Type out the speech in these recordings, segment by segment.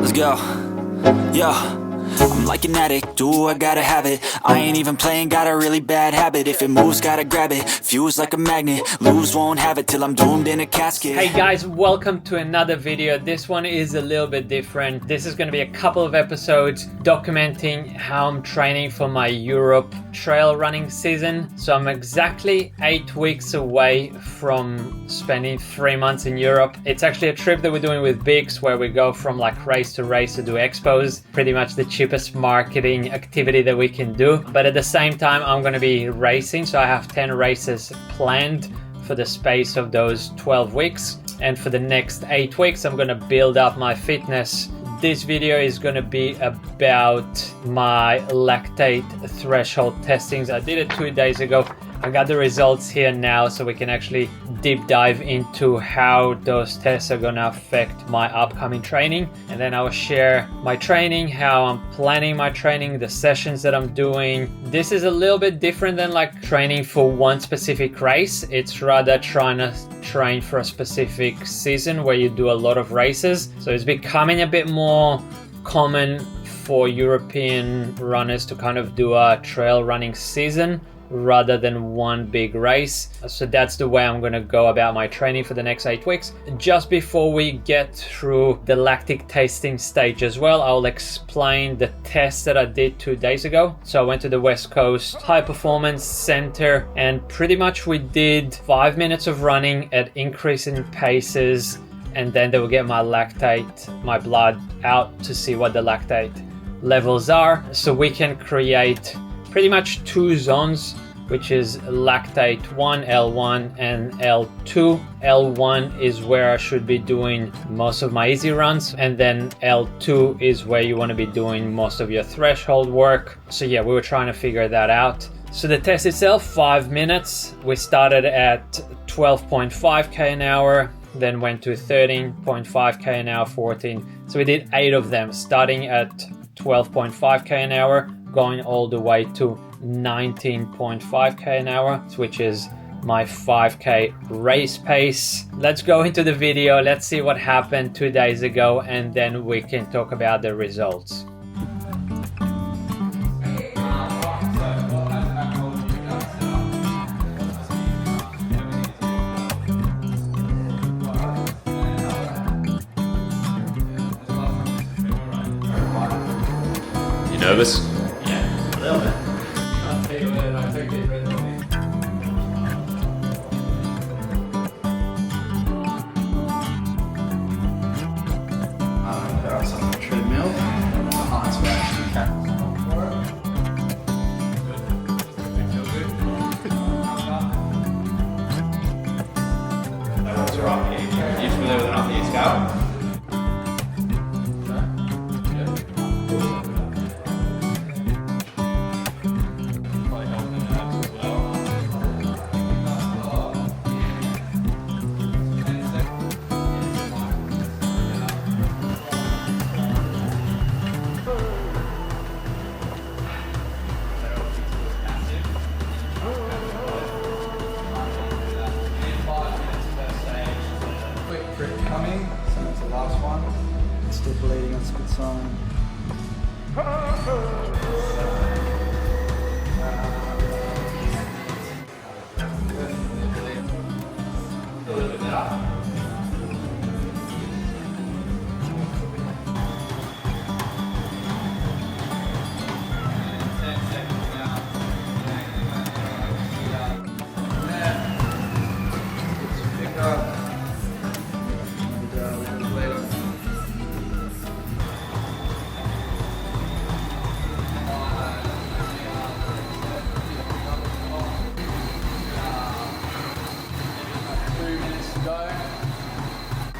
Let's go. Yo, I'm like an addict, do I gotta have it. I ain't even playing, got a really bad habit. If it moves, gotta grab it, fuse like a magnet. Lose, won't have it till I'm doomed in a casket. Hey guys, welcome to another video. This one is a little bit different. This is going to be a couple of episodes documenting how I'm training for my Europe trail running season. So I'm exactly 8 weeks away from spending 3 months in Europe. It's actually a trip that we're doing with Bix where we go from like race to race to do expos. Pretty much the cheapest marketing activity that we can do. But at the same time, I'm going to be racing. So I have 10 races planned for the space of those 12 weeks. And for the next 8 weeks, I'm going to build up my fitness. This video is going to be about my lactate threshold testings. I did it 2 days ago. I got the results here now, so we can actually deep dive into how those tests are going to affect my upcoming training. And then I will share my training, how I'm planning my training, the sessions that I'm doing. This is a little bit different than like training for one specific race. It's rather trying to train for a specific season where you do a lot of races. So it's becoming a bit more common for European runners to kind of do a trail running season rather than one big race. So that's the way I'm going to go about my training for the next 8 weeks. Just before we get through the lactic tasting stage as well, I'll explain the test that I did 2 days ago. So I went to the West Coast High Performance Center and pretty much we did 5 minutes of running at increasing paces, and then they will get my lactate, my blood out to see what the lactate levels are, so we can create pretty much 2 zones, which is lactate 1, L1 and L2. L1 is where I should be doing most of my easy runs, and then L2 is where you want to be doing most of your threshold work. So yeah, we were trying to figure that out. So the test itself, 5 minutes. We started at 12.5k an hour, then went to 13.5k an hour, 14. So we did 8 of them, starting at 12.5k an hour, going all the way to 19.5k an hour, which is my 5k race pace. Let's go into the video. Let's see what happened 2 days ago, and then we can talk about the results. You nervous? Coming, so that's the last one. It's still bleeding, that's a good sign. A little bit better.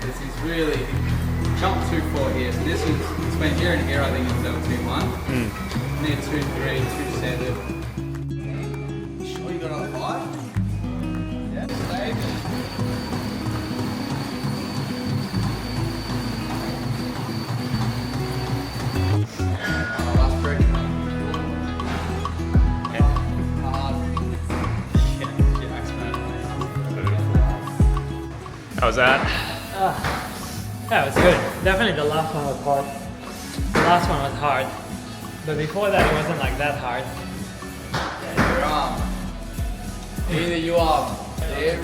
This is really jump 2-4 here. So this is between here and here. I think it's level 2-1. Near 2-3, 2-7. Sure you got another 5? Yeah. Save. Last break. How was that? Yeah, it was good. Definitely the last one was hard. The last one was hard, but before that it wasn't like that hard. Your arm. Either you are there.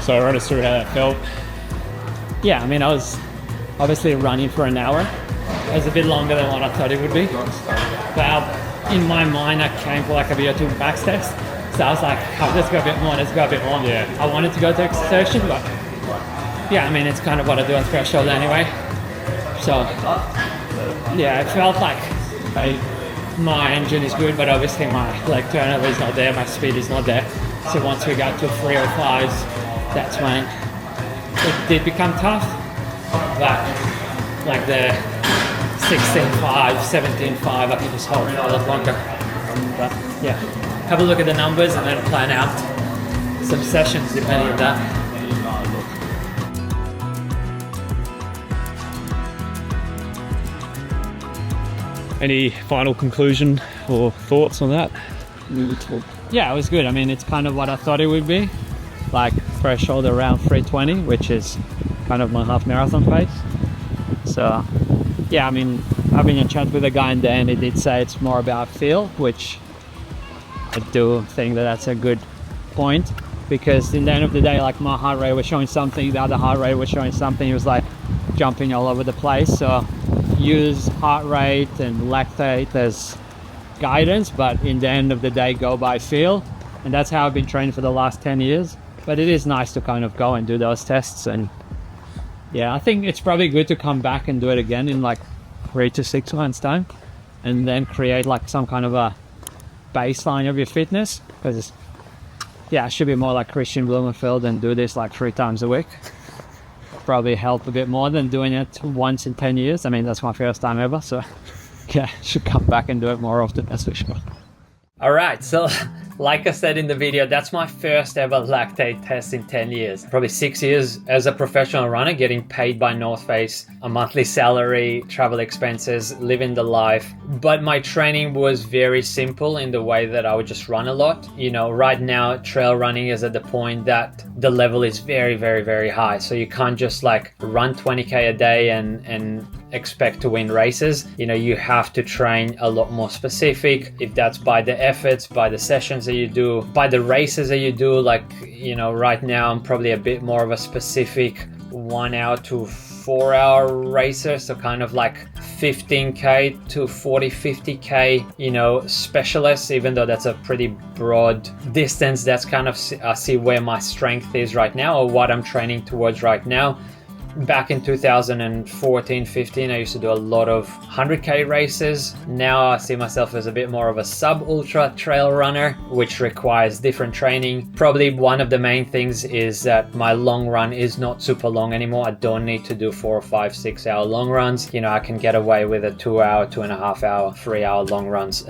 So run us through how that felt. Yeah, I mean, I was obviously running for an hour. It was a bit longer than what I thought it would be. But in my mind, I came for like a VO2 max test. So I was like, oh, let's go a bit more, let's go a bit more. Yeah. I wanted to go to exertion, but yeah, I mean, it's kind of what I do on threshold anyway. So yeah, it felt like my engine is good, but obviously my leg turnover is not there, my speed is not there. So once we got to 305s, that's when it did become tough. But like the 16.5, 17.5, I can just hold it a lot longer. But yeah, have a look at the numbers and then plan out some sessions depending on that. Any final conclusion or thoughts on that? Yeah, it was good. I mean, it's kind of what I thought it would be. Like threshold around 320, which is kind of my half marathon pace. So yeah, I mean, having a chat with the guy in the end, he did say it's more about feel, which I do think that that's a good point, because in the end of the day, like my heart rate was showing something, the other heart rate was showing something. It was like jumping all over the place. So use heart rate and lactate as guidance, but in the end of the day, go by feel. And that's how I've been training for the last 10 years. But it is nice to kind of go and do those tests. And yeah, I think it's probably good to come back and do it again in like 3 to 6 months time, and then create like some kind of a baseline of your fitness. Because yeah, it should be more like Christian Blumenfeld and do this like 3 times a week. Probably help a bit more than doing it once in 10 years. I mean, that's my first time ever, so yeah, should come back and do it more often, that's for sure. All right, so like I said in the video, that's my first ever lactate test in 10 years. Probably 6 years as a professional runner, getting paid by North Face, a monthly salary, travel expenses, living the life. But my training was very simple in the way that I would just run a lot. You know, right now, trail running is at the point that the level is very, very, very high. So you can't just like run 20K a day and expect to win races. You know, you have to train a lot more specific, if that's by the efforts, by the sessions that you do, by the races that you do. Like, you know, right now I'm probably a bit more of a specific 1 hour to 4 hour racer, so kind of like 15K to 50K, you know, specialist, even though that's a pretty broad distance. That's kind of, I see where my strength is right now, or what I'm training towards right now. Back in 2014-15, I used to do a lot of 100K races. Now I see myself as a bit more of a sub-ultra trail runner, which requires different training. Probably one of the main things is that my long run is not super long anymore. I don't need to do 4 or 5, 6 hour long runs. You know, I can get away with a 2 hour, 2.5 hour, 3 hour long runs,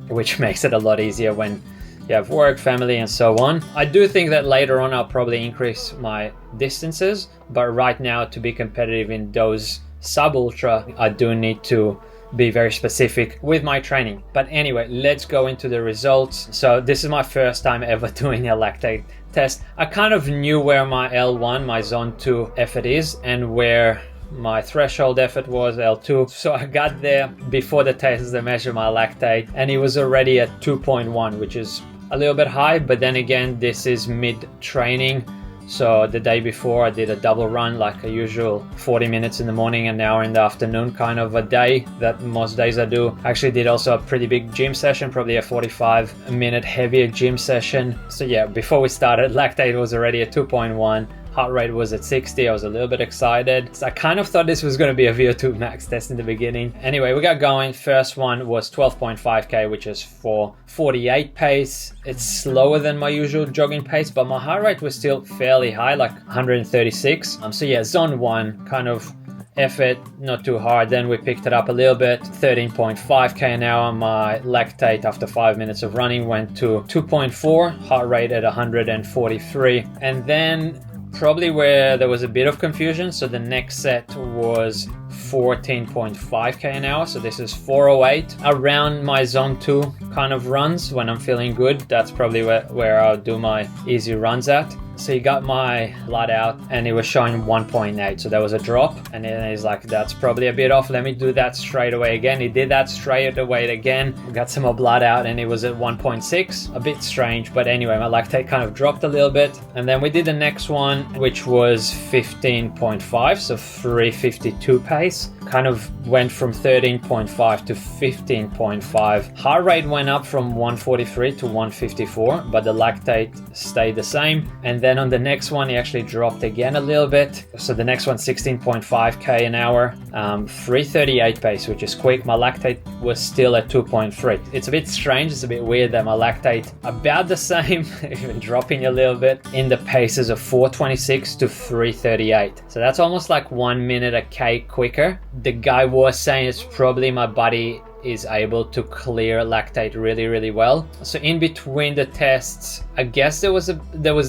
which makes it a lot easier when you have work, family, and so on. I do think that later on I'll probably increase my distances, but right now, to be competitive in those sub-ultra, I do need to be very specific with my training. But anyway, let's go into the results. So this is my first time ever doing a lactate test. I kind of knew where my L1, my zone 2 effort is, and where my threshold effort was L2. So I got there before the test to measure my lactate, and it was already at 2.1, which is a little bit high. But then again, this is mid-training. So the day before I did a double run, like a usual 40 minutes in the morning, an hour in the afternoon kind of a day that most days I do. I actually did also a pretty big gym session, probably a 45-minute heavier gym session. So yeah, before we started, lactate was already at 2.1. Heart rate was at 60. I was a little bit excited. So I kind of thought this was going to be a VO2 max test in the beginning. Anyway, we got going. First one was 12.5K, which is for 48 pace. It's slower than my usual jogging pace, but my heart rate was still fairly high, like 136. So yeah, zone 1, kind of effort, not too hard. Then we picked it up a little bit, 13.5K an hour. My lactate after 5 minutes of running went to 2.4, heart rate at 143. And then probably where there was a bit of confusion. So the next set was 14.5k an hour. So this is 408 around my zone 2 kind of runs when I'm feeling good. That's probably where I'll do my easy runs at. So he got my blood out and it was showing 1.8. So there was a drop, and then he's like, that's probably a bit off. Let me do that straight away again. He did that straight away again. Got some more blood out and it was at 1.6. A bit strange, but anyway, my lactate kind of dropped a little bit. And then we did the next one, which was 15.5. So 352 pace. Kind of went from 13.5 to 15.5. Heart rate went up from 143 to 154, but the lactate stayed the same. And then on the next one, he actually dropped again a little bit. So the next one, 16.5k an hour, 338 pace, which is quick. My lactate was still at 2.3. It's a bit strange. It's a bit weird that my lactate about the same, even dropping a little bit in the paces of 426 to 338. So that's almost like 1 minute a K quicker. The guy was saying it's probably my body is able to clear lactate really, really well. So in between the tests, I guess there was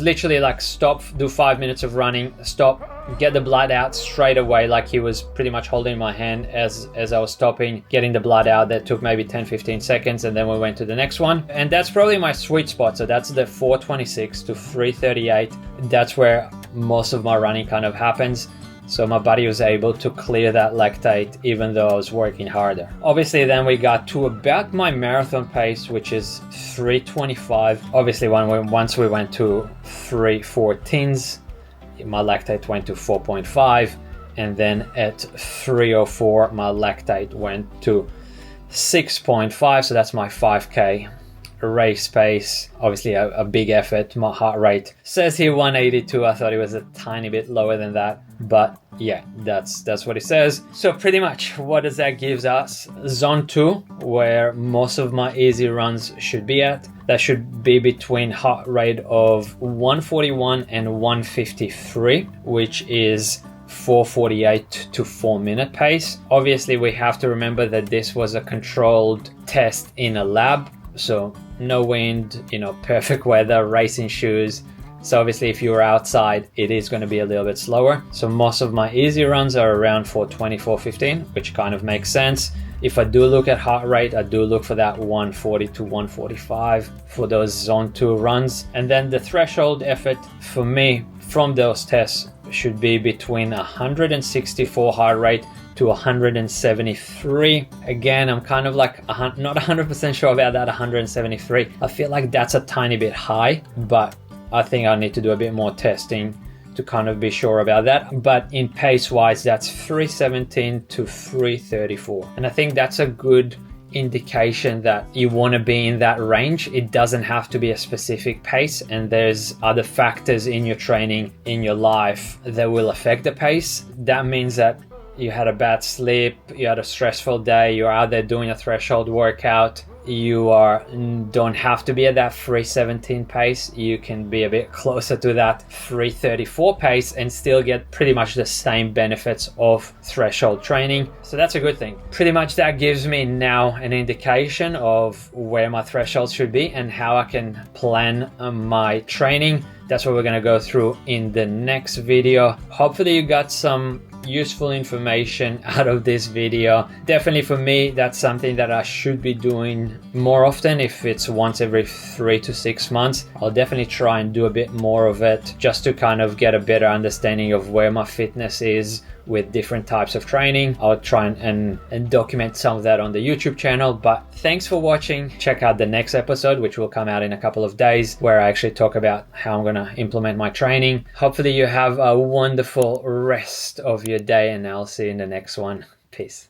literally like stop, do 5 minutes of running, stop, get the blood out straight away. Like he was pretty much holding my hand as I was stopping, getting the blood out. That took maybe 10-15 seconds, and then we went to the next one. And that's probably my sweet spot. So that's the 426 to 338. That's where most of my running kind of happens. So my body was able to clear that lactate even though I was working harder. Obviously then we got to about my marathon pace, which is 325. Obviously once we went to 314s, my lactate went to 4.5. And then at 304, my lactate went to 6.5. So that's my 5K race pace. Obviously a big effort. My heart rate says here 182. I thought it was a tiny bit lower than that, but yeah, that's what it says. So pretty much what does that give us? Zone 2, where most of my easy runs should be at. That should be between heart rate of 141 and 153, which is 448 to 4 minute pace. Obviously we have to remember that this was a controlled test in a lab. So no wind, perfect weather, racing shoes. So obviously if you're outside, it is going to be a little bit slower. So most of my easy runs are around 420, 415, which kind of makes sense. If I do look at heart rate, I do look for that 140 to 145 for those zone 2 runs. And then the threshold effort for me from those tests should be between 164 heart rate to 173. Again, I'm kind of like not 100% sure about that 173. I feel like that's a tiny bit high, but I think I need to do a bit more testing to kind of be sure about that. But in pace wise, that's 317 to 334. And I think that's a good indication that you want to be in that range. It doesn't have to be a specific pace, and there's other factors in your training, in your life that will affect the pace. That means that you had a bad sleep, you had a stressful day, you're out there doing a threshold workout, you don't have to be at that 317 pace. You can be a bit closer to that 334 pace and still get pretty much the same benefits of threshold training. So that's a good thing. Pretty much that gives me now an indication of where my thresholds should be and how I can plan my training. That's what we're going to go through in the next video. Hopefully you got some useful information out of this video. Definitely for me, that's something that I should be doing more often. If it's once every 3 to 6 months, I'll definitely try and do a bit more of it, just to kind of get a better understanding of where my fitness is with different types of training. I'll try and document some of that on the YouTube channel. But thanks for watching. Check out the next episode, which will come out in a couple of days, where I actually talk about how I'm going to implement my training. Hopefully you have a wonderful rest of your day, and I'll see you in the next one. Peace.